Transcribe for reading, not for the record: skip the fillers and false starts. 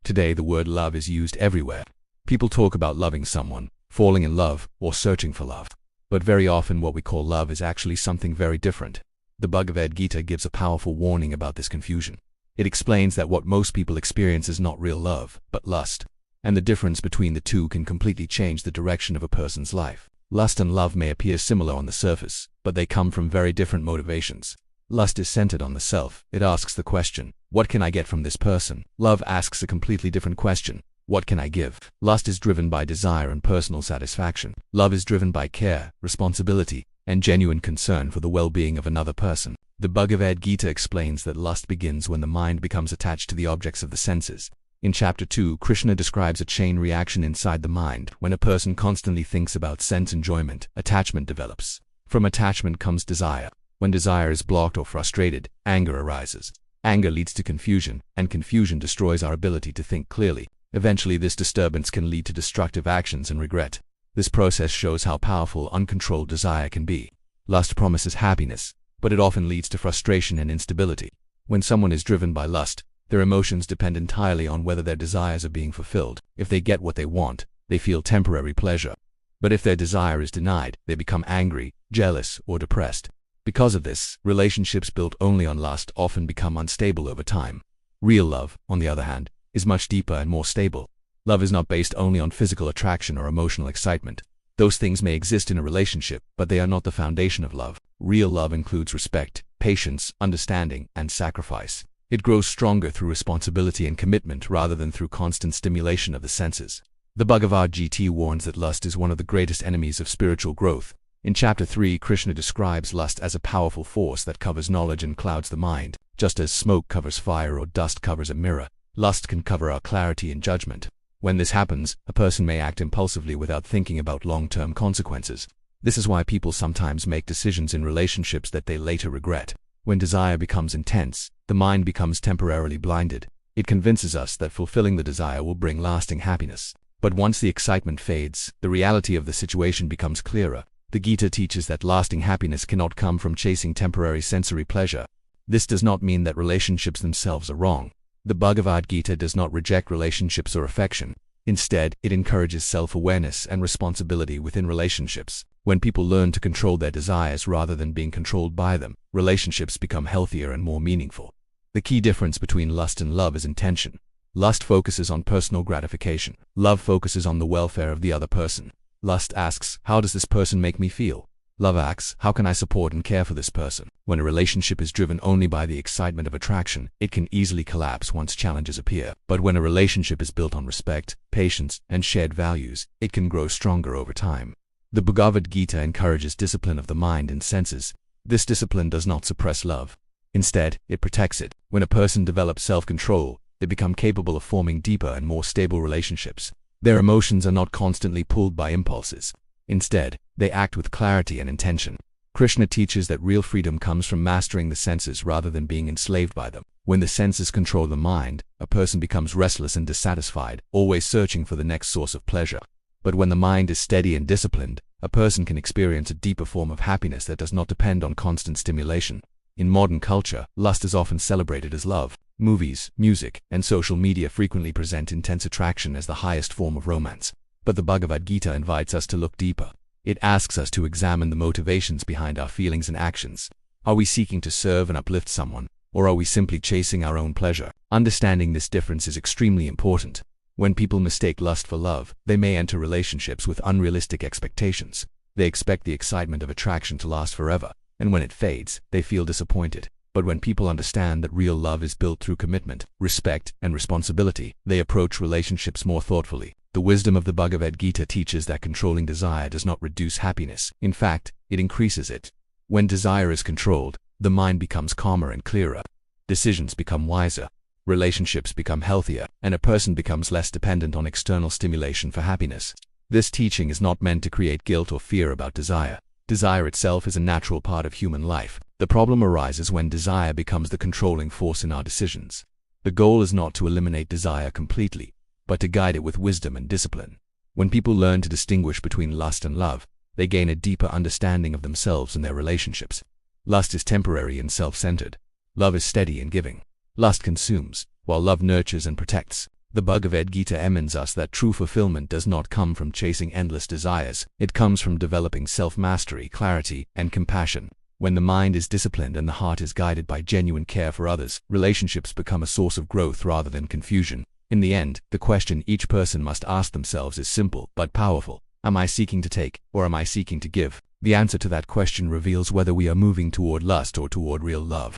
Today, the word love is used everywhere. People talk about loving someone, falling in love, or searching for love. But very often what we call love is actually something very different. The Bhagavad-gītā gives a powerful warning about this confusion. It explains that what most people experience is not real love, but lust. And the difference between the two can completely change the direction of a person's life. Lust and love may appear similar on the surface, but they come from very different motivations. Lust is centered on the self. It asks the question, what can I get from this person? Love asks a completely different question, what can I give? Lust is driven by desire and personal satisfaction. Love is driven by care, responsibility, and genuine concern for the well-being of another person. The Bhagavad-gītā explains that lust begins when the mind becomes attached to the objects of the senses. In chapter 2, Krishna describes a chain reaction inside the mind. When a person constantly thinks about sense enjoyment, attachment develops. From attachment comes desire. When desire is blocked or frustrated, anger arises. Anger leads to confusion, and confusion destroys our ability to think clearly. Eventually, this disturbance can lead to destructive actions and regret. This process shows how powerful uncontrolled desire can be. Lust promises happiness, but it often leads to frustration and instability. When someone is driven by lust, their emotions depend entirely on whether their desires are being fulfilled. If they get what they want, they feel temporary pleasure. But if their desire is denied, they become angry, jealous, or depressed. Because of this, relationships built only on lust often become unstable over time. Real love, on the other hand, is much deeper and more stable. Love is not based only on physical attraction or emotional excitement. Those things may exist in a relationship, but they are not the foundation of love. Real love includes respect, patience, understanding, and sacrifice. It grows stronger through responsibility and commitment rather than through constant stimulation of the senses. The Bhagavad-gītā warns that lust is one of the greatest enemies of spiritual growth. In chapter 3, Krishna describes lust as a powerful force that covers knowledge and clouds the mind. Just as smoke covers fire or dust covers a mirror, lust can cover our clarity and judgment. When this happens, a person may act impulsively without thinking about long-term consequences. This is why people sometimes make decisions in relationships that they later regret. When desire becomes intense, the mind becomes temporarily blinded. It convinces us that fulfilling the desire will bring lasting happiness. But once the excitement fades, the reality of the situation becomes clearer. The Gita teaches that lasting happiness cannot come from chasing temporary sensory pleasure. This does not mean that relationships themselves are wrong. The Bhagavad-gītā does not reject relationships or affection. Instead, it encourages self-awareness and responsibility within relationships. When people learn to control their desires rather than being controlled by them, relationships become healthier and more meaningful. The key difference between lust and love is intention. Lust focuses on personal gratification. Love focuses on the welfare of the other person. Lust asks, how does this person make me feel? Love asks, how can I support and care for this person? When a relationship is driven only by the excitement of attraction, it can easily collapse once challenges appear. But when a relationship is built on respect, patience, and shared values, it can grow stronger over time. The Bhagavad-gītā encourages discipline of the mind and senses. This discipline does not suppress love. Instead, it protects it. When a person develops self-control, they become capable of forming deeper and more stable relationships. Their emotions are not constantly pulled by impulses. Instead, they act with clarity and intention. Krishna teaches that real freedom comes from mastering the senses rather than being enslaved by them. When the senses control the mind, a person becomes restless and dissatisfied, always searching for the next source of pleasure. But when the mind is steady and disciplined, a person can experience a deeper form of happiness that does not depend on constant stimulation. In modern culture, lust is often celebrated as love. Movies, music, and social media frequently present intense attraction as the highest form of romance. But the Bhagavad-gītā invites us to look deeper. It asks us to examine the motivations behind our feelings and actions. Are we seeking to serve and uplift someone, or are we simply chasing our own pleasure? Understanding this difference is extremely important. When people mistake lust for love, they may enter relationships with unrealistic expectations. They expect the excitement of attraction to last forever, and when it fades, they feel disappointed. But when people understand that real love is built through commitment, respect, and responsibility, they approach relationships more thoughtfully. The wisdom of the Bhagavad-gītā teaches that controlling desire does not reduce happiness. In fact, it increases it. When desire is controlled, the mind becomes calmer and clearer. Decisions become wiser. Relationships become healthier, and a person becomes less dependent on external stimulation for happiness. This teaching is not meant to create guilt or fear about desire. Desire itself is a natural part of human life. The problem arises when desire becomes the controlling force in our decisions. The goal is not to eliminate desire completely, but to guide it with wisdom and discipline. When people learn to distinguish between lust and love, they gain a deeper understanding of themselves and their relationships. Lust is temporary and self-centered. Love is steady and giving. Lust consumes, while love nurtures and protects. The Bhagavad Gita reminds us that true fulfillment does not come from chasing endless desires. It comes from developing self-mastery, clarity, and compassion. When the mind is disciplined and the heart is guided by genuine care for others, relationships become a source of growth rather than confusion. In the end, the question each person must ask themselves is simple but powerful. Am I seeking to take, or am I seeking to give? The answer to that question reveals whether we are moving toward lust or toward real love.